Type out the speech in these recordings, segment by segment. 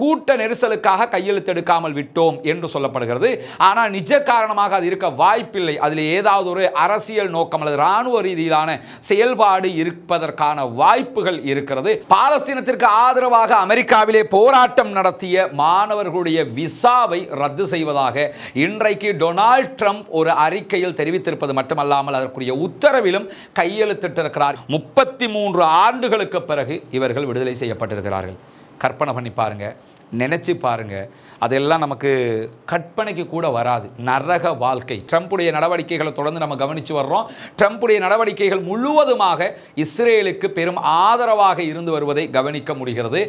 கூட்ட நெரிசலுக்காக கையெழுத்தெடுக்காமல் விட்டோம் என்று சொல்லப்படுகிறது. ஆனால் நிஜ காரணமாக அது இருக்க வாய்ப்பில்லை. அதில் ஏதாவது ஒரு அரசியல் நோக்கம் அல்லது இராணுவ ரீதியிலான செயல்பாடு இருப்பதற்கான வாய்ப்புகள் இருக்கிறது. பாலஸ்தீனத்திற்கு ஆதரவாக அமெரிக்காவிலே போராட்டம் நடத்திய மாணவர்களுடைய விசாவை ரத்து செய்வதாக இன்றைக்கு டொனால்ட் ட்ரம்ப் ஒரு அறிக்கையில் தெரிவித்திருப்பது மட்டுமல்லாமல் அதற்குரிய உத்தரவிலும் கையெழுத்திட்டிருக்கிறார். 33 ஆண்டுகளுக்கு பிறகு இவர்கள் விடுதலை செய்யப்பட்டிருக்கிறார்கள். கற்பனை பண்ணி பாருங்க, நினைச்சு பாருங்க, அதெல்லாம் நமக்கு கற்பனைக்கு கூட வராது. நரக வாழ்க்கை. ட்ரம்புடைய நடவடிக்கைகளை தொடர்ந்து நம்ம கவனித்து வர்றோம். ட்ரம்புடைய நடவடிக்கைகள் முழுவதுமாக இஸ்ரேலுக்கு பெரும் ஆதரவாக இருந்து வருவதை கவனிக்க முடிகிறது.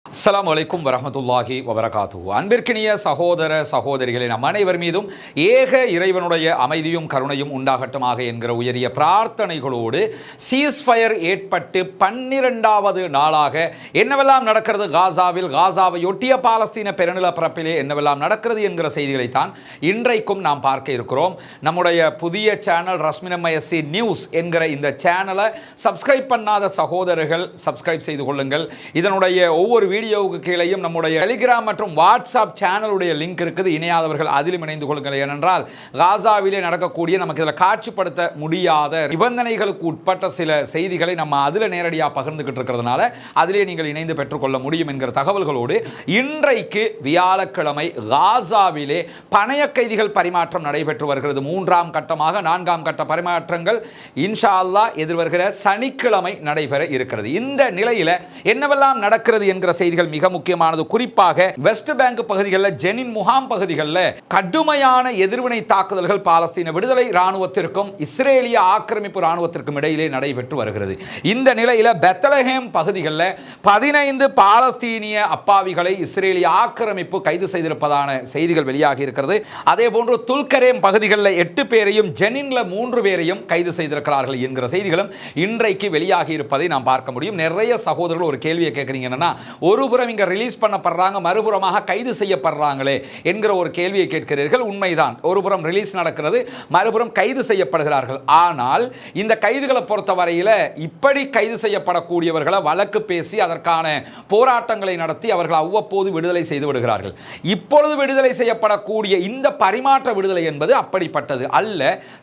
அஸ்ஸலாமு அலைக்கும் வரஹ்மத்துல்லாஹி வபரகாத்துஹு. அன்பிற்கினிய சகோதர சகோதரிகளே, நம் அனைவர் மீதும் ஏக இறைவனுடைய அமைதியும் கருணையும் உண்டாகட்டுமாக என்கிற உயரிய பிரார்த்தனைகளோடு சீஸ்ஃபயர் ஏற்பட்டு 12வது நாளாக என்னவெல்லாம் நடக்கிறது காசாவில், காசாவை ஒட்டிய பாலஸ்தீன பெருநிலப்பரப்பிலே என்னவெல்லாம் நடக்கிறது என்கிற செய்திகளைத்தான் இன்றைக்கும் நாம் பார்க்க இருக்கிறோம். நம்முடைய புதிய சேனல் ரஸ்மினமயசி நியூஸ் என்கிற இந்த சேனலை சப்ஸ்கிரைப் பண்ணாத சகோதரர்கள் சப்ஸ்கிரைப் செய்து கொள்ளுங்கள். இதனுடைய ஒவ்வொரு வீடியோவுக்கு கீழேயும் நம்முடைய டெலிகிராம் மற்றும் வாட்ஸ்அப் சேனலுடைய லிங்க் இருக்குது. இணையாதவர்கள் அதிலும் இணைந்து கொள்ளுங்கள். ஏனென்றால் காசாவிலே நடக்கக்கூடிய நமக்கு இதில் காட்சிப்படுத்த முடியாத நிபந்தனைகளுக்கு உட்பட்ட சில செய்திகளை நம்ம அதில் நேரடியாக பகிர்ந்துகிட்டு இருக்கிறதுனால அதிலே நீங்கள் இணைந்து பெற்றுக்கொள்ள முடியும் என்கிற தகவல்களோடு இன்றைக்கு வியாழக்கிழமை காசாவிலே பணைய கைதிகள் பரிமாற்றம் நடைபெற்று வருகிறது. 3ஆம் கட்டமாக 4ஆம் கட்ட பரிமாற்றங்கள் இன்ஷா அல்லாஹ் எதிர்வருகிற சனிக்கிழமை நடைபெற இருக்கிறது. இந்த நிலையில் என்னவெல்லாம் நடக்கிறது என்கிற செய்திகள் மிக முக்கியமானது. குறிப்பாக வெஸ்ட் பேங்க் பகுதிகளில், ஜெனின் முகாம் பகுதிகளில் கடுமையான எதிர்வினை தாக்குதல்கள் பாலஸ்தீன விடுதலை ராணுவத்திற்கும் இஸ்ரேலிய ஆக்கிரமிப்பு ராணுவத்திற்கும் இடையிலே நடைபெற்று வருகிறது. இந்த நிலையில் பெத்லஹேம் பகுதிகளில் 15 பாலஸ்தீனிய அப்பாவிகளை இஸ்ரேலிய ஆக்கிரமிப்பு கைது செய்திருப்பதான செய்திகள் வெளியாகி இருக்கிறது. அதே போன்று துல்கரேம் பகுதிகளில் 8 பேரையும், ஜெனின்ல 3 பேரையும் கைது செய்திருக்கிறார்கள் என்கிற செய்திகளும் இன்றைக்கு வெளியாகி இருப்பதை நாம் பார்க்க முடியும். நிறைய சகோதரர்கள் ஒரு கேள்வியை கேட்குறீங்க, என்னன்னா ஒருபுறம் இங்க ரிலீஸ் பண்ணப்படுறாங்க, மறுபுறமாக கைது செய்யப்படுறாங்களே என்கிற ஒரு கேள்வியை கேட்கிறீர்கள். உண்மைதான், ஒருபுறம் ரிலீஸ் நடக்கிறது, மறுபுறம் கைது செய்யப்படுகிறார்கள். ஆனால் இந்த கைதுகளை பொறுத்தவரையில் இப்படி கைது செய்யப்படக்கூடியவர்களை வழக்கு பேசி அதற்கான போராட்டங்களை நடத்தி அவர்கள் அவ்வப்போது விடுதலை செய்து விடுகிறார்கள். இப்பொழுது விடுதலை செய்யப்படக்கூடிய இந்த பரிமாற்ற விடுதலை என்பது அப்படிப்பட்டது அல்ல.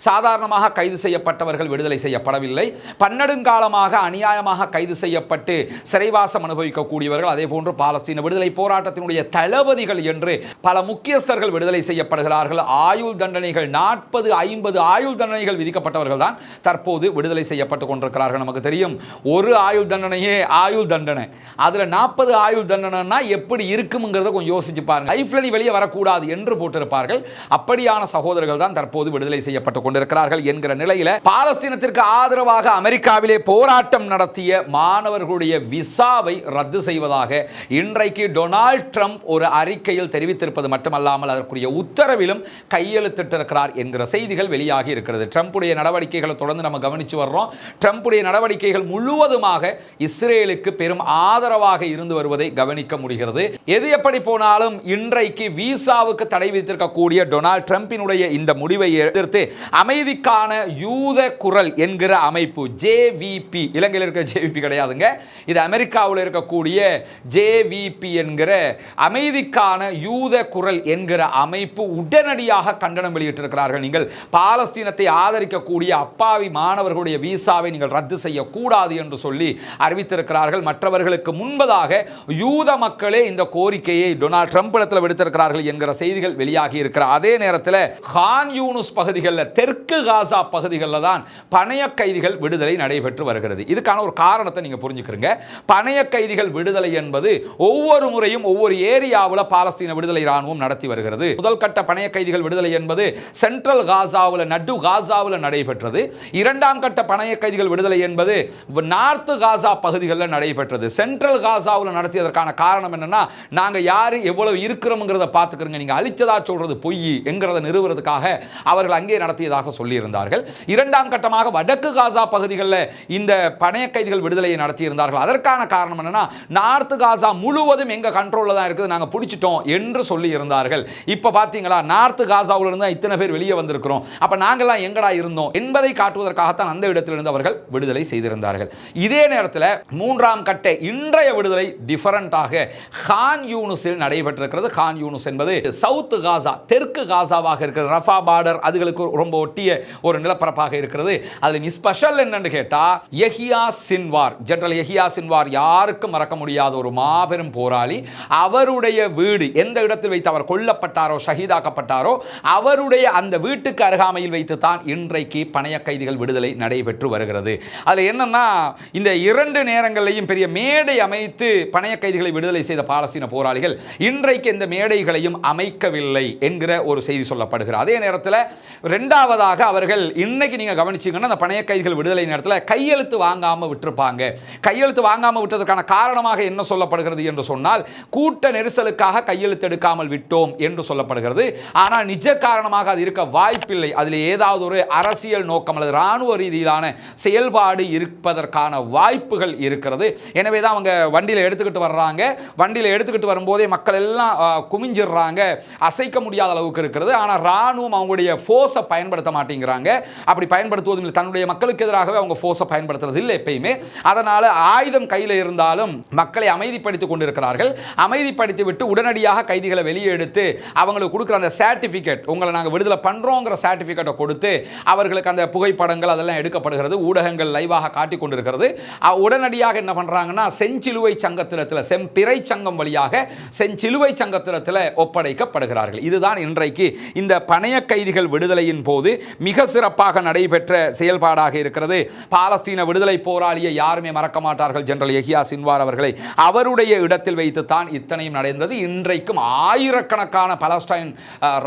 சாதாரணமாக கைது செய்யப்பட்டவர்கள் விடுதலை செய்யப்படவில்லை. பன்னெடுங்காலமாக அநியாயமாக கைது செய்யப்பட்டு சிறைவாசம் அனுபவிக்கக்கூடியவர்கள், அதே போன்று பாலஸ்தீன விடுதலை போராட்டத்தினுடைய தளபதிகள் என்று பல முக்கியஸ்தர்கள் விடுதலை செய்யப்படுகிறார்கள். ஆயுள் தண்டனைகள் 40, 50 ஆயுள் தண்டனைகள் விதிக்கப்பட்டவர்கள் தான் தற்போது விடுதலை செய்யப்பட்டு கொண்டிருக்கிறார்கள். நமக்கு தெரியும், ஒரு ஆயுள் தண்டனையே ஆயுள் தண்டனை, அதுல 40 ஆயுள் தண்டனைனா எப்படி இருக்கும்ங்கிறத கொஞ்சம் யோசிச்சு பாருங்க. லைஃப்ல நீ வெளியே வரக்கூடாது என்று போட்டிருப்பார்கள். அப்படியான சகோதரர்கள் தான் தற்போது விடுதலை செய்யப்பட்டு கொண்டிருக்கிறார்கள் என்கிற நிலையில பாலஸ்தீனத்திற்கு ஆதரவாக அமெரிக்காவிலே போராட்டம் நடத்திய மாணவர்களுடைய விசாவை ரத்து செய்வதாக இன்றைக்கு டொனால்ட் ட்ரம்ப் ஒரு அறிக்கையில் தெரிவித்திருப்பது மட்டுமல்லாமல் அதற்குரிய உத்தரவிலும் கையெழுத்திட்டிருக்கிறார் என்கிற செய்திகள் வெளியாகி இருக்கிறது. ட்ரம்புடைய நடவடிக்கைகளை தொடர்ந்து நம்ம கவனித்து வர்றோம். ட்ரம்புடைய நடவடிக்கைகள் முழுவதுமாக இஸ்ரேலுக்கு பெரும் ஆதரவாக இருந்து வருவதை கவனிக்க முடிகிறது. எது எப்படி போனாலும் இன்றைக்கு விசாவுக்கு தடை விதித்திருக்கக்கூடிய டொனால்ட் ட்ரம்பினுடைய இந்த முடிவை எதிர்த்து அமைதிக்கான யூத குரல் என்கிற அமைப்பு, JVP, இலங்கையில் இருக்க JVP கிடையாதுங்க, இது அமெரிக்காவில் இருக்கக்கூடிய JVP என்கிற அமைதிக்கான யூத குரல் என்கிற அமைப்பு உடனடியாக கண்டனம் வெளியிட்டிருக்கிறார்கள். நீங்கள் பாலஸ்தீனத்தை ஆதரிக்கக்கூடிய அப்பாவி மாணவர்களுடைய விசாவை நீங்கள் ரத்து செய்யக்கூடாது என்று சொல்லி அறிவித்திருக்கிறார்கள். மற்றவர்களுக்கு முன்பதாக யூத மக்களே இந்த கோரிக்கையை டொனால்ட் ட்ரம்ப் இடத்தில் விடுத்திருக்கிறார்கள் என்கிற செய்திகள் வெளியாகி இருக்கிற அதே நேரத்தில் கான் யூனுஸ் பகுதிகளில், தெற்கு காசா பகுதிகளில் தான் பணைய கைதிகள் விடுதலை நடைபெற்று வருகிறது. இதுக்கான ஒரு காரணத்தை நீங்க புரிஞ்சுக்கிறீங்க. பணைய கைதிகள் விடுதலை என்பது ஒவ்வொரு முறையும் ஒவ்வொரு ஏரியாவில் பாலஸ்தீன விடுதலை ராணுவம் நடத்தி வருகிறது. முதல் கட்ட பணைய கைதிகள் விடுதலை என்பது சென்ட்ரல் காசாவில், நடு காசாவில் நடைபெற்றது. 2ஆம் கட்ட பணைய கைதிகள் விடுதலை என்பது நார்த் காசா பகுதிகளில் நடைபெற்றது. சென்ட்ரல் காசாவில் நடத்தியதற்கான காரணம் என்னன்னா, நாங்க யாரு எவ்வளவு இருக்கிறோம்ங்கிறத பார்த்துக்கிறோங்க, நீங்க அழிச்சதா சொல்றது பொய் என்கிறத நிறுவுறதுக்காக அவர்கள் அங்கே நடத்தியதாக சொல்லியிருந்தார்கள். 2ஆம் கட்டமாக வடக்கு காசா பகுதிகளில் இந்த பணைய கைதிகள் விடுதலையை நடத்தியிருந்தார்கள். அதற்கான காரணம் என்னன்னா, நார்த் காசா முழுவதும் எங்க கண்ட்ரோல்ல தான் இருக்குது, நாங்க பிடிச்சிட்டோம் என்று சொல்லி இருந்தார்கள். இப்ப பாத்தீங்களா, நார்த் காசாவுல இருந்து இத்தனை பேர் வெளியே வந்திருக்கிறோம், அப்ப நாங்கெல்லாம் எங்கடா இருந்தோம் என்பதை காட்டுவதற்காகத்தான் அந்த இடத்திலிருந்து அவர்கள் விடுதலை செய்திருந்தார்கள். இதே நேரத்தில் மூன்றாம் கட்ட இன்றைய விடுதலை டிஃபரண்டாக கான் யூனுஸில் நடைபெற்றிருக்கிறது. கான் யூனுஸ் என்பது சவுத் காசா, தெற்கு காசாவாக இருக்கிற ரஃபா பார்டர், அதுகளுக்கு ரொம்ப ஒட்டிய ஒரு நிலப்பரப்பாக இருக்கிறது. அதில் ஸ்பெஷல் என்னன்னு கேட்டா, Yahya Sinwar, general Yahya Sinwar யாருக்கும் மறக்க முடியாத ஒரு மாபெரும் போராளி. அவருடைய வீடு எந்த இடத்தில் வைத்து அவர் கொல்லப்பட்டாரோ, ஷஹீதாக்கப்பட்டாரோ, அவருடைய அந்த வீட்டுக்கு அருகாமையில் வைத்து தான் இன்றைக்கு பணைய கைதிகள் விடுதலை நடைபெற்று வருகிறது. அதில் என்னன்னா, இந்த இரண்டு நேரங்களிலையும் பெரிய மேடை அமைத்து பணைய கைதிகளை விடுதலை செய்த பாலஸ்தீன போராளிகள் இன்றைக்கு இந்த மேடைகளையும் அமைக்கவில்லை என்கிற ஒரு செய்தி சொல்லப்படுகிறது. அதே நேரத்தில் இரண்டாவதாக அவர்கள் இன்னைக்கு நீங்க கவனிச்சீங்கன்னா, அந்த பணைய கைதிகள் விடுதலை நேரத்தில் கையெழுத்து வாங்காம விட்டுருப்பாங்க. கையெழுத்து வாங்காம விட்டதற்கான காரணமாக என்ன சொல்லப்படுகிறது என்று சொன்னால், கூட்ட நெரிசலுக்காக கையெழுத்து எடுக்காமல் விட்டோம் என்று சொல்லப்படுகிறது. ஆனால் நிஜ காரணமாக அது இருக்க வாய்ப்பில்லை. அதில் ஏதாவது ஒரு அரசியல் நோக்கம் அல்லது இராணுவ ரீதியிலான செயல்பாடு இருப்பதற்கான வாய்ப்புகள் இருக்கிறது. எனவே தான் அவங்க வண்டியில் எடுத்துக்கிட்டு வர்றாங்க. வண்டியில் எடுத்துக்கிட்டு வரும்போதே மக்கள் எல்லாம் குமிஞ்சிடுறாங்க, அசைக்க முடியாத அளவுக்கு இருக்கிறது. ஆனால் இராணுவம் அவங்களுடைய ஃபோர்ஸை பயன்படுத்த மாட்டேங்கிறாங்க. அப்படி பயன்படுத்துவதும் தன்னுடைய மக்களுக்கு எதிராகவே அவங்க ஃபோர்ஸை பயன்படுத்துறது இல்லை எப்பயுமே. அதனால ஆயுதம் கையில் இருந்தாலும் மக்களை அமைதிப்படுத்திக் கொண்டிருக்கிறார்கள். அமைதிப்படுத்தி விட்டு உடனடியாக கைதிகளை வெளியே எடுத்து அவங்களுக்கு கொடுக்குற அந்த சர்டிஃபிகேட், உங்களை நாங்கள் விடுதலை பண்றோங்கிற சர்டிஃபிகேட்டை கொடுத்து அவர்களுக்கு அந்த புகைப்படங்கள் அதெல்லாம் எடுக்கப்படுகிறது. ஊடகங்கள் லைவாக காட்டிக் கொண்டிருக்கிறது. உடனடியாக என்ன பண்றாங்கன்னா, செஞ்சிலுவை சங்கத்திரத்தில், செம்பிறை சங்கம் வழியாக செஞ்சிலுவை சங்கத்திரத்தில் ஒப்படைக்கப்படுகிறார்கள். இதுதான் இன்றைக்கு இந்த பணைய கைதிகள் விடுதலையின் போது மிக சிறப்பாக நடைபெற்ற செயல்பாடாக இருக்கிறது. பாலஸ்தீன விடுதலை போராளியை யாருமே மறக்க மாட்டார்கள், ஜெனரல் யஹியா சின்வார் அவர்களை. அவருடைய இடத்தில் வைத்து தான் இத்தனையும் நடந்தது. இன்றைக்கும் ஆயிரக்கணக்கான பலஸ்டைன்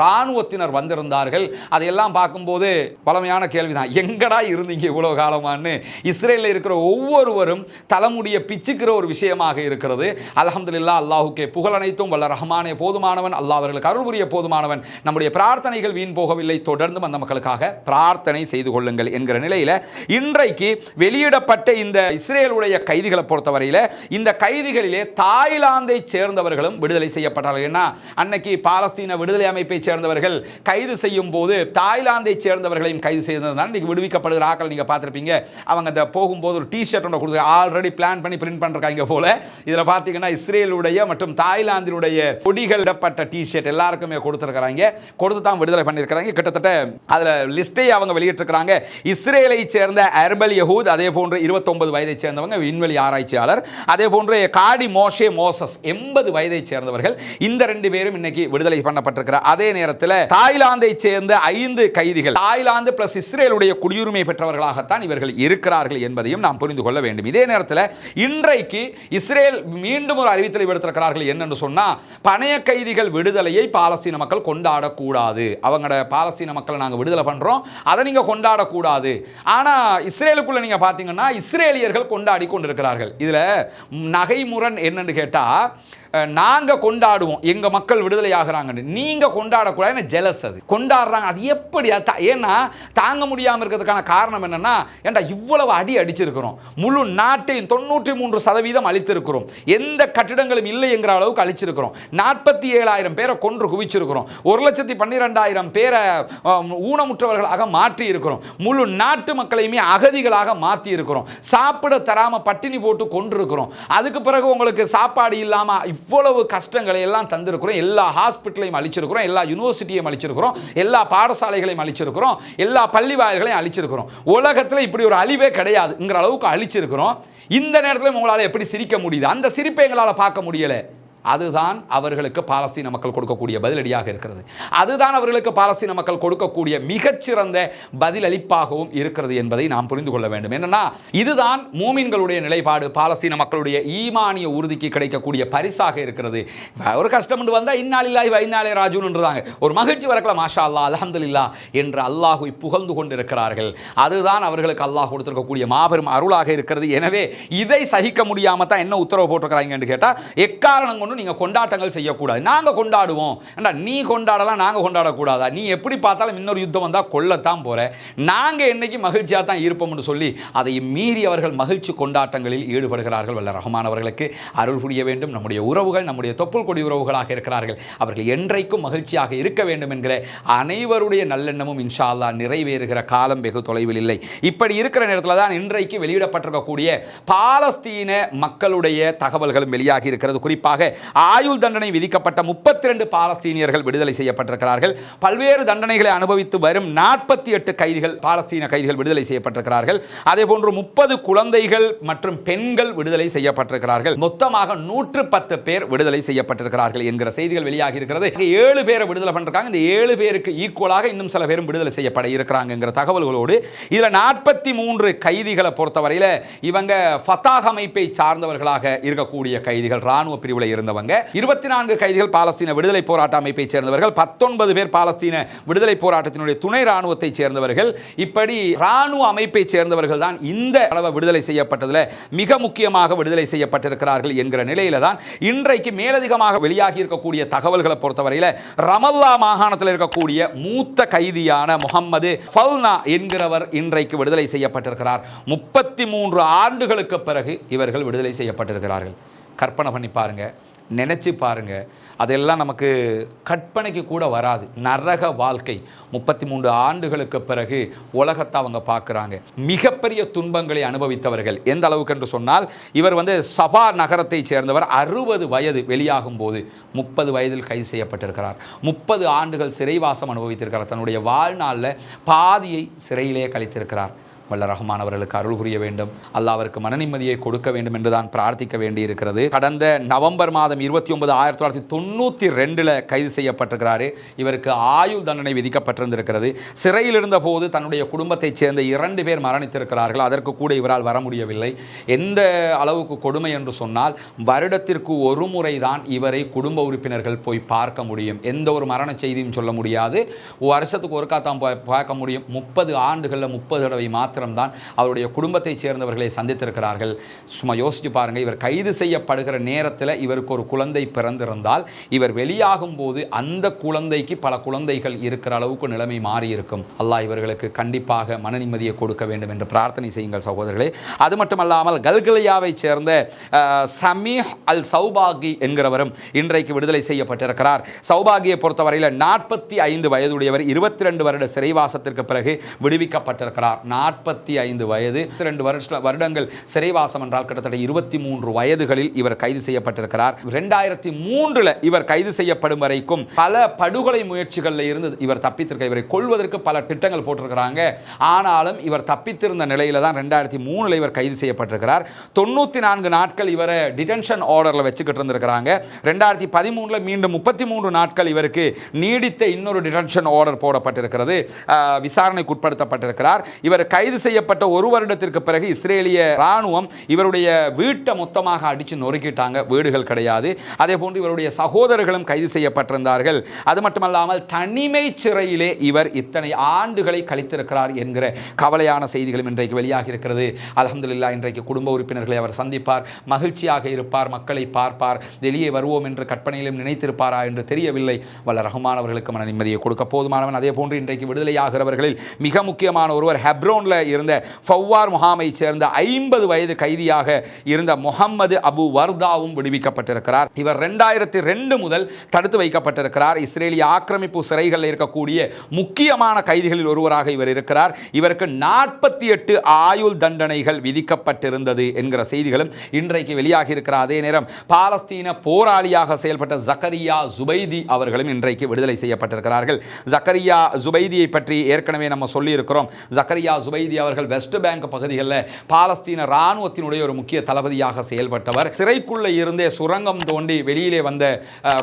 இராணுவத்தினர் வந்திருந்தார்கள். அதையெல்லாம் பார்க்கும்போது பழமையான கேள்விதான், எங்கடா இருந்தீங்க இவ்வளவு காலமான்னு இஸ்ரேலில் இருக்கிற ஒவ்வொருவரும் தலைமுடிய பிச்சுக்கிற ஒரு விஷயமாக இருக்கிறது. அல்ஹம்துலில்லாஹ், அல்லாஹுக்கே புகழ் அனைத்தும். வல்ல ரஹ்மானே போதுமானவன், அல்லாஹ் அவர்களுக்கு அருள் புரிய போதுமானவன். நம்முடைய பிரார்த்தனைகள் வீண் போகவில்லை, தொடர்ந்து அந்த மக்களுக்காக பிரார்த்தனை செய்து கொள்ளுங்கள் என்கிற நிலையில் இன்றைக்கு வெளியிடப்பட்ட இந்த இஸ்ரேலுடைய கைதிகளை பொறுத்தவரையில், இந்த கைதிகளிலே தாய்லாந்தை சேர்ந்தவர்களும் விடுதலை செய்யப்பட்டார்கள். ஏன்னா அன்னைக்கு பாலஸ்தீன விடுதலை அமைப்பை சேர்ந்தவர்கள் கைது செய்யும் போது தாய்லாந்தை சேர்ந்தவர்களையும் கைது செய்ததுதான் இன்னைக்கு விடுவிக்கப்படுகிற ஆக்கள் நீங்க பார்த்திருப்பீங்க. அவங்க அந்த போகும்போது ஒரு டிஷர்ட் ஒன்று கொடுத்து ஆல்ரெடி பிளான் பண்ணி பிரிண்ட் பண்றாங்க போல. இதில் பார்த்தீங்கன்னா இஸ்ரேலுடைய மற்றும் தாய்லாந்தினுடைய கொடிகள் இடப்பட்ட டிஷர்ட் எல்லாருக்குமே கொடுத்துருக்காங்க. கொடுத்து தான் விடுதலை பண்ணியிருக்கிறாங்க. கிட்டத்தட்ட அதில் லிஸ்டை அவங்க வெளியிட்டிருக்கிறாங்க. இஸ்ரேலை சேர்ந்த அர்பல் யஹூத், அதே போன்று 29 வயதை சேர்ந்தவங்க விண்வெளி ஆராய்ச்சியாளர், அதே போன்று காடி மோஷே மோசஸ் 80 வயதை சேர்ந்தவர்கள். இந்த 2 பேரும் இன்னைக்கு விடுதலை பண்ணப்பட்டிருக்கிறார். அதே நேரத்தில் தாய்லாந்தை சேர்ந்த 5 கைதிகள் தாய்லாந்து பிளஸ் இஸ்ரேலுடைய குடியுரிமை பெற்றவர்களாகத்தான் இவர்கள் இருக்கிறார்கள் என்பதையும் நாம் புரிந்து கொள்ள வேண்டும். இதே நேரத்தில் இன்றைக்கு இஸ்ரேல் மீண்டும் ஒரு அறிவித்தலை விடுத்திருக்கிறார்கள். என்னன்னு சொன்னா, பணைய கைதிகள் விடுதலையை பாலஸ்தீன மக்கள் கொண்டாடக்கூடாது. அவங்களோட பாலஸ்தீன மக்களை நாங்கள் விடுதலை பண்றோம், அதை நீங்க கொண்டாடக்கூடாது. ஆனா இஸ்ரேலுக்குள்ள நீங்க பாத்தீங்கன்னா இஸ்ரேலியர்கள் கொண்டாடி கொண்டிருக்கிறார்கள். இதுல நகைமுரண் என்னன்னு கேட்டா, நாங்க கொண்டாடுவோம் எங்க மக்கள் விடுதலை ஆகிறாங்கன்னு, நீங்க கொண்டாடக்கூடாது, ஜெலஸ். அது கொண்டாடுறாங்க, அது எப்படி? ஏன்னா தாங்க முடியாமல் இருக்கிறதுக்கான காரணம் என்னன்னா, ஏன்டா இவ்வளவு அடி அடிச்சிருக்கிறோம், முழு நாட்டையும் 93% அழித்திருக்கிறோம், எந்த கட்டிடங்களும் இல்லை என்கிற அளவுக்கு அழிச்சிருக்கிறோம், 47,000 பேரை கொன்று குவிச்சிருக்கிறோம், 1,12,000 பேரை ஊனமுற்றவர்களாக மாற்றி இருக்கிறோம், முழு நாட்டு மக்களையுமே அகதிகளாக மாற்றி இருக்கிறோம், சாப்பிட தராம பட்டினி போட்டு கொண்டிருக்கிறோம், அதுக்கு பிறகு உங்களுக்கு சாப்பாடு இல்லாம இவ்வளவு கஷ்டங்களை எல்லாம் தந்திருக்கிறோம், எல்லா ஹாஸ்பிட்டலையும் அழிச்சிருக்கிறோம், எல்லா யூனிவர்சிட்டியையும் அழிச்சிருக்கிறோம், எல்லா பாடசாலைகளையும் அழிச்சிருக்கிறோம், எல்லா பள்ளி வாயில்களையும் அழிச்சிருக்கிறோம். உலகத்தில் இப்படி ஒரு அழிவே கிடையாதுங்கிற அளவுக்கு அழிச்சிருக்கிறோம். இந்த நேரத்தில் உங்களால் எப்படி சிரிக்க முடியுது? அந்த சிரிப்பை எங்களால் பார்க்க முடியல. அதுதான் அவர்களுக்கு பாலஸ்தீன மக்கள் கொடுக்கக்கூடிய பதிலடியாக இருக்கிறது. அதுதான் அவர்களுக்கு பாலஸ்தீன மக்கள் கொடுக்கக்கூடிய மிகச்சிறந்த பதிலளிப்பாகவும் இருக்கிறது என்பதை நாம் புரிந்து கொள்ள வேண்டும். என்னன்னா, இதுதான் மூமின்களுடைய நிலைப்பாடு, பாலஸ்தீன மக்களுடைய ஈமானிய உறுதிக்கு கிடைக்கக்கூடிய பரிசாக இருக்கிறது. ஒரு கஷ்டம் வந்தா இன்னாலில்லாஹி வ இன்னா இலைஹி ராஜிஊன்ன்றாங்க, ஒரு மகிழ்ச்சி வரக்கலாம், மாஷா அல்லாஹ் அல்ஹம்துலில்லாஹ் என்று அல்லாஹ்வை புகழ்ந்து கொண்டிருக்கிறார்கள். அதுதான் அவர்களுக்கு அல்லாஹ் கொடுத்திருக்கக்கூடிய மாபெரும் அருளாக இருக்கிறது. எனவே இதை சகிக்க முடியாம தான் என்ன உத்தரவு போட்டிருக்கிறாங்க என்று கேட்டா, எக்காரணம் கொண்டு ஒவ்வொருவரும் நீங்கள் கொண்டாட்டங்கள் செய்யக்கூடாது, நாங்கள் கொண்டாடுவோம். ஏண்டா நீ கொண்டாடலாம், நாங்கள் கொண்டாடக்கூடாதா? நீ எப்படி பார்த்தாலும் இன்னொரு யுத்தம் வந்தால் கொல்லத்தான் போகிற, நாங்கள் என்னைக்கு மகிழ்ச்சியாக தான் இருப்போம்னு சொல்லி அதை மீறி அவர்கள் மகிழ்ச்சி கொண்டாட்டங்களில் ஈடுபடுகிறார்கள். வல்ல ரஹ்மான் அவர்களுக்கு அருள் புரிய வேண்டும். நம்முடைய உறவுகள் நம்முடைய தொப்புள் கொடி உறவுகளாக இருக்கிறார்கள், அவர்கள் என்றைக்கும் மகிழ்ச்சியாக இருக்க வேண்டும் என்கிற அனைவருடைய நல்லெண்ணமும் இன்ஷா அல்லாஹ் நிறைவேறுகிற காலம் வெகு தொலைவில் இல்லை. இப்படி இருக்கிற நேரத்தில் தான் இன்றைக்கு வெளியிடப்பட்டிருக்கக்கூடிய பாலஸ்தீன மக்களுடைய தகவல்களும் வெளியாகி இருக்கிறது. குறிப்பாக ஆயுள் தண்டனை விதிக்கப்பட்ட 32 பாலஸ்தீனியர்கள் விடுதலை செய்யப்பட்டிருக்கிறார்கள். பல்வேறு தண்டனைகளை அனுபவித்து வரும் 48 கைதிகள், பாலஸ்தீன கைதிகள் விடுதலை செய்யப்பட்டிருக்கிறார்கள். அதேபோன்று 30 குழந்தைகள் மற்றும் பெண்கள் விடுதலை செய்யப்பட்டிருக்கிறார்கள். மொத்தமாக 110 பேர் விடுதலை செய்யப்பட்டிருக்கிறார்கள் என்கிற செய்திகள் வெளியாகி இருக்கிறது. 7 பேரை விடுதலை பண்ணிருக்காங்க. இந்த 7 பேருக்கு ஈக்குவலாக இன்னும் சில பேரும் விடுதலை செய்யப்பட இருக்கிறாங்க என்கிற தகவல்களோடு இதுல 43 கைதிகளை பொறுத்தவரையில் இவங்க ஃபத்தாஹ் அமைப்பை சார்ந்தவர்களாக இருக்கக்கூடிய கைதிகள், ராணுவ பிரிவில் இருந்தவங்க. 24 கைதிகள் பாலஸ்தீன விடுதலை போராட்ட அமைப்பை சேர்ந்தவர்கள். 19 பேர் பாலஸ்தீன விடுதலை போராட்டத்தினுடைய துணை ராணுவத்தை சேர்ந்தவர்கள். இப்படி ராணுவ அமைப்பை சேர்ந்தவர்கள் தான் இந்த அளவு விடுதலை செய்யப்பட்டதில் மிக முக்கியமாக விடுதலை செய்யப்பட்டிருக்கிறார்கள் என்கிற நிலையில தான் இன்றைக்கு மேலதிகமாக வெளியாகி இருக்கக்கூடிய தகவல்களை பொறுத்தவரையில் ரமல்லா மாகாணத்தில் இருக்கக்கூடிய மூத்த கைதியான முகம்மது ஃபல்னா என்கிறவர் இன்றைக்கு விடுதலை செய்யப்பட்டிருக்கிறார். 33 ஆண்டுகளுக்கு பிறகு இவர்கள் விடுதலை செய்யப்பட்டிருக்கிறார்கள். கற்பனை பண்ணி பாருங்க, நினைச்சு பாருங்க, அதெல்லாம் நமக்கு கற்பனைக்கு கூட வராது. நரக வாழ்க்கை 33 ஆண்டுகளுக்கு பிறகு உலகத்தை அவங்க பார்க்குறாங்க. மிகப்பெரிய துன்பங்களை அனுபவித்தவர்கள். எந்த அளவுக்கு என்று சொன்னால், இவர் சபா நகரத்தை சேர்ந்தவர். 60 வயது வெளியாகும் போது 30 வயதில் கைது செய்யப்பட்டிருக்கிறார். 30 ஆண்டுகள் சிறைவாசம் அனுபவித்திருக்கிறார். தன்னுடைய வாழ்நாளில் பாதியை சிறையிலே கழித்திருக்கிறார். வல்ல ரஹ்மான் அவர்களுக்கு அருள் புரிய வேண்டும், அல்லாஹ் அவருக்கு மன நிம்மதியை கொடுக்க வேண்டும் என்று தான் பிரார்த்திக்க வேண்டியிருக்கிறது. கடந்த நவம்பர் மாதம் 29, 1992 கைது செய்யப்பட்டிருக்கிறாரு. இவருக்கு ஆயுள் தண்டனை விதிக்கப்பட்டிருந்திருக்கிறது. சிறையில் இருந்த போது தன்னுடைய குடும்பத்தைச் சேர்ந்த 2 பேர் மரணித்திருக்கிறார்கள். அதற்கு கூட இவரால் வர முடியவில்லை. எந்த அளவுக்கு கொடுமை என்று சொன்னால், வருடத்திற்கு ஒரு முறை தான் இவரை குடும்ப உறுப்பினர்கள் போய் பார்க்க முடியும். எந்த ஒரு மரண செய்தியும் சொல்ல முடியாது. வருஷத்துக்கு ஒருக்கா தான் பார்க்க முடியும். 30 ஆண்டுகளில் 30 தடவை மாத்திரம் தான் அவருடைய குடும்பத்தை சேர்ந்தவர்களை சந்தித்திருக்கிறார்கள். சும்மா யோசிச்சு பாருங்க, இவர் கைது செய்யப்படுகிற நேரத்தில் இவருக்கு ஒரு குழந்தை பிறந்திருந்தால், இவர் வெளியாகும் போது அந்த குழந்தைக்கு பல குழந்தைகள் இருக்கிற அளவுக்கு நிலைமை மாறி இருக்கும். அல்லாஹ் இவர்களுக்கு கண்டிப்பாக மன நிம்மதியை கொடுக்க வேண்டும் என்று பிரார்த்தனை செய்யுங்கள் சகோதரர்களே. அது மட்டுமல்லாமல் கல்கலியாவை சேர்ந்த சமீஹ் அல் சௌபாகி என்கிறவரும் இன்றைக்கு விடுதலை செய்யப்பட்டிருக்கிறார். சௌபாகியை பொறுத்தவரையில் 45 வயதுடையவர். 22 வருட சிறைவாசத்திற்கு பிறகு விடுவிக்கப்பட்டிருக்கிறார். 45 வயது, 2 வருடங்கள் சிறைவாசம் என்றால் கிட்டத்தட்ட 23 வயதுகளில் இவர் கைது செய்யப்பட்டிருக்கிறார். 2003 இவர் கைது செய்யப்படும் வரைக்கும் பல படுகொலை முயற்சிகளில் இருந்து இவர் தப்பித்திருக்க, இவரை கொல்வதற்கு பல திட்டங்கள் போட்டிருக்கிறாங்க. ஆனாலும் இவர் தப்பித்திருந்த நிலையில தான் 2003 இவர் கைது செய்யப்பட்டிருக்கிறார். 94 நாட்கள் இவரை டிடென்ஷன் ஆர்டர்ல வச்சுக்கிட்டு இருந்திருக்கிறாங்க. 2013 மீண்டும் 33 நாட்கள் இவருக்கு நீடித்த இன்னொரு டிடென்ஷன் ஆர்டர் போடப்பட்டிருக்கிறது. விசாரணைக்கு உட்படுத்தப்பட்டிருக்கிறார். இவர் கைது செய்யப்பட்ட 1 வருடத்திற்கு பிறகு இஸ்ரேலிய ராணுவம் இவருடைய வீட்டை மொத்தமாக அடித்து நொறுக்கிட்டாங்க. வீடுகள் கிடையாது. அதே போன்று இவருடைய சகோதரர்களும் கைது செய்யப்பட்டிருந்தார்கள். அது மட்டுமல்லாமல் தனிமை சிறையிலே இவர் இத்தனை ஆண்டுகளை கழித்திருக்கிறார் என்கிற கவலையான செய்திகளும் இன்றைக்கு வெளியாகி இருக்கிறது. அல்ஹம்துலில்லாஹ், இன்றைக்கு குடும்ப உறுப்பினர்களை அவர் சந்திப்பார், மகிழ்ச்சியாக இருப்பார், மக்களை பார்ப்பார். வெளியே வருவோம் என்று கற்பனையிலும் நினைத்திருப்பாரா என்று தெரியவில்லை. வல்ல ரஹ்மான் அவர்களுக்கு மன நிம்மதியை கொடுக்க போதுமானவன். அதே போன்று இன்றைக்கு விடுதலையாகிறவர்களில் மிக முக்கியமான ஒருவர் ஹெப்ரோன்ல இருந்த ஃபவ்வார் முகாமை சேர்ந்த 50 வயது கைதியாக இருந்த முகம்மது அபு வர்தாவும் விடுவிக்கப்பட்டிருக்கிறார். இவர் 2002 முதல் தடுத்து வைக்கப்பட்டிருக்கிறார். இஸ்ரேலிய ஆக்கிரமிப்பு சிறைகளில் இருக்கக்கூடிய முக்கியமான கைதிகளில் ஒருவராக இவர் இருக்கிறார். இவருக்கு 48 ஆயுள் தண்டனைகள் விதிக்கப்பட்டிருந்தது என்கிற செய்திகளும் இன்றைக்கு வெளியாகி இருக்கிறார். அதே நேரம் பாலஸ்தீன போராளியாக செயல்பட்ட ஜக்கரியா ஜுபைதி அவர்களும் இன்றைக்கு விடுதலை செய்யப்பட்டிருக்கிறார்கள். ஜக்கரியா ஜுபைதியை பற்றி ஏற்கனவே நம்ம சொல்லி இருக்கிறோம். ஜக்கரியா ஜுபைதி அவர்கள் வெஸ்ட் பேங்க் பகுதிகளில் பாலஸ்தீன ராணுவத்தினுடைய ஒரு முக்கிய தளபதியாக செயல்பட்டவர். சிறைக்குள்ள இருந்தே சுரங்கம் தோண்டி வெளியிலே வந்த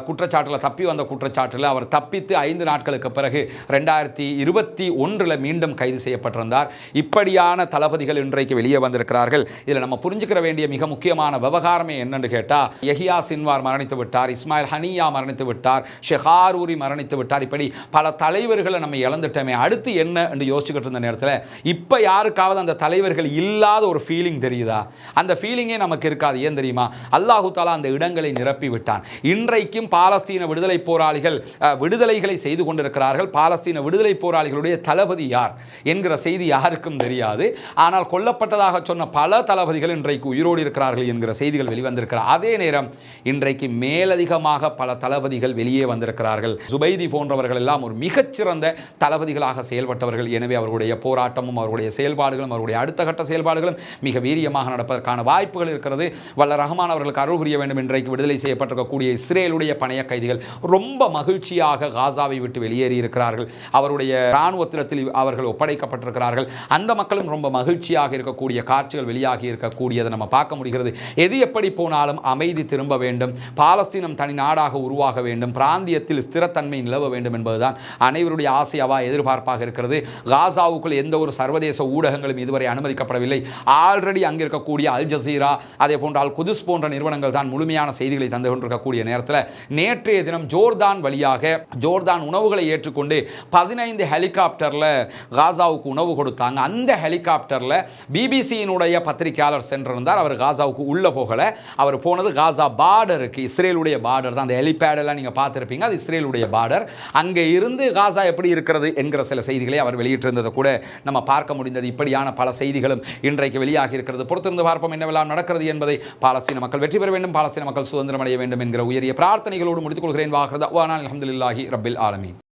குற்றச்சாட்டில் தப்பி வந்த குற்றச்சாட்டில் அவர் தப்பித்து 5 நாட்களுக்கு பிறகு 2021 மீண்டும் கைது செய்யப்பட்டிருந்தார். இப்படியான தளபதிகள் இன்றைக்கு வெளியே வந்திருக்கிறார்கள். இதில் நம்ம புரிஞ்சுக்கிற வேண்டிய மிக முக்கியமான விவகாரமே என்னன்னு கேட்டால், யஹியா சின்வார் மரணித்து விட்டார், இஸ்மாயில் ஹனியா மரணித்து விட்டார், ஷெஹாரூரி மரணித்து விட்டார். இப்படி பல தலைவர்களை நம்ம இழந்துட்டோமே, அடுத்து என்ன என்று யோசிச்சுக்கிட்டு இருந்த நேரத்தில் இப்போ யாருக்காவது அந்த தலைவர்கள் இல்லாத ஒரு ஃபீலிங் தெரியுதா? அந்த ஃபீலிங்கே நமக்கு இருக்காது. ஏன் தெரியுமா? அல்லாஹு தஆலா அந்த இடங்களை நிரப்பி விட்டான். இன்றைக்கும் பாலஸ்தீன விடுதலை போராளிகள் விடுதலைகளை செய்து கொண்டிருக்கிறார்கள். பாலஸ்தீன விடுதலை போராளிகளுடைய தளபதி யார் என்கிற செய்தி யாருக்கும் தெரியாது. ஆனால் கொல்லப்பட்டதாக சொன்ன பல தளபதிகள் இன்றைக்கு உயிரோடு இருக்கிறார்கள் என்கிற செய்திகள் வெளிவந்திருக்கிறார். அதே நேரம் இன்றைக்கு மேலதிகமாக பல தளபதிகள் வெளியே வந்திருக்கிறார்கள். சுபைதி போன்றவர்கள் எல்லாம் ஒரு மிகச்சிறந்த தளபதிகளாக செயல்பட்டவர்கள். எனவே அவர்களுடைய போராட்டமும் அவர்களுடைய செயல்பாடுகளும் அவருடைய அடுத்த கட்ட செயல்பாடுகளும் மிக வீரியமாக நடப்பதற்கான வாய்ப்புகள் இருக்கிறது. வல்ல ரஹ்மான் அவர்களுக்கு அருள் புரிய வேண்டும். இன்றைக்கு விடுதலை செய்யப்பட்டிருக்கக்கூடிய இஸ்ரேலுடைய பணைய கைதிகள் ரொம்ப மகிழ்ச்சியாக காசாவை விட்டு வெளியேறி இருக்கிறார்கள். அவருடைய இராணுவத்தில் அவர்கள் ஒப்படைக்கப்பட்டிருக்கிறார்கள். அந்த மக்களும் ரொம்ப மகிழ்ச்சியாக இருக்கக்கூடிய காட்சிகள் வெளியாகி இருக்கக்கூடியதை நம்ம பார்க்க முடிகிறது. எது எப்படி போனாலும் அமைதி திரும்ப வேண்டும், பாலஸ்தீனம் தனி நாடாக உருவாக வேண்டும், பிராந்தியத்தில் ஸ்திரத்தன்மை நிலவ வேண்டும் என்பதுதான் அனைவருடைய ஆசையாவா எதிர்பார்ப்பாக இருக்கிறது. காசாவுக்குள் எந்த ஒரு சர்வதேச ஊடகங்களும் இதுவரை அனுமதிக்கப்படவில்லை. ஆல்ரெடி அங்கே இருக்கக்கூடிய அல் ஜசீரா அதே போன்ற அல் குதுஸ் போன்ற நிறுவனங்கள் தான் முழுமையான செய்திகளை தந்து கொண்டிருக்கக்கூடிய நேரத்தில் நேற்றைய தினம் ஜோர்தான் வழியாக ஜோர்தான் உணவுகளை ஏற்றுக்கொண்டு 15 ஹெலிகாப்டரில் காசாவுக்கு உணவு கொடுத்தாங்க. அந்த ஹெலிகாப்டரில் பிபிசியினுடைய பத்திரிகையாளர் சென்றிருந்தார். அவர் காசாவுக்கு உள்ள போகல. அவர் போனது காசா பார்டருக்கு, இஸ்ரேலுடைய பார்டர் தான். அந்த ஹெலிபேடெல்லாம் நீங்கள் பார்த்துருப்பீங்க, அது இஸ்ரேலுடைய பார்டர். அங்கே இருந்து காசா எப்படி இருக்கிறது என்கிற சில செய்திகளை அவர் வெளியிட்டிருந்ததை கூட நம்ம பார்க்க முடிந்தது. இப்படியான பல செய்திகளும் இன்றைக்கு வெளியாகி இருக்கிறது. பொறுத்திருந்து பார்ப்போம் என்னவெல்லாம் நடக்கிறது என்பதை. பாலஸ்தீன மக்கள் வெற்றி பெற வேண்டும், பாலஸ்தீன மக்கள் சுதந்திரம் அடைய வேண்டும் என்கிற உயரிய பிரார்த்தனைகளோடு முடித்துக் கொள்கிறேன். வாஹிர் தஅவானா அல்ஹம்துலில்லாஹி ரப்பில் ஆலமீன்.